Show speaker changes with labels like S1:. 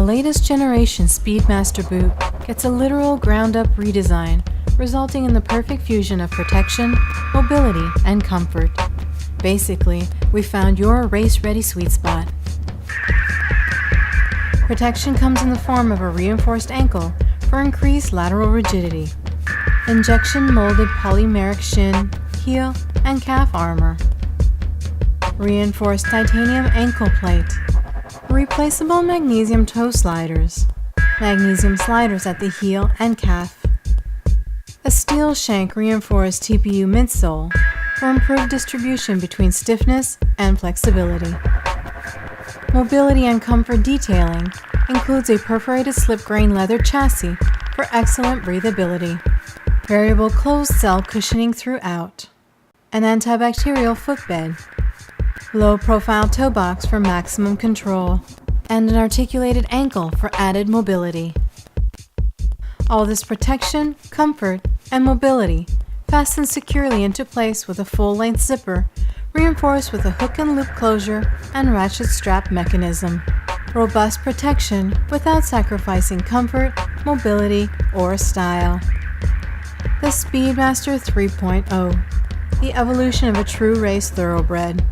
S1: latest generation Speedmaster boot gets a literal ground-up redesign, resulting in the perfect fusion of protection, mobility, and comfort. Basically, we found your race-ready sweet spot. Protection comes in the form of a reinforced ankle for increased lateral rigidity, injection-molded polymeric shin, heel, and calf armor, reinforced titanium ankle plate, replaceable magnesium toe sliders, magnesium sliders at the heel and calf, a steel shank reinforced TPU midsole for improved distribution between stiffness and flexibility. Mobility and comfort detailing includes a perforated slip-grain leather chassis for excellent breathability, variable closed cell cushioning throughout, an antibacterial footbed, low-profile toe box for maximum control, and an articulated ankle for added mobility. All this protection, comfort, and mobility fastens securely into place with a full-length zipper reinforced with a hook and loop closure and ratchet strap mechanism. Robust protection without sacrificing comfort, mobility, or style. The Speedmaster 3.0, the evolution of a true race thoroughbred.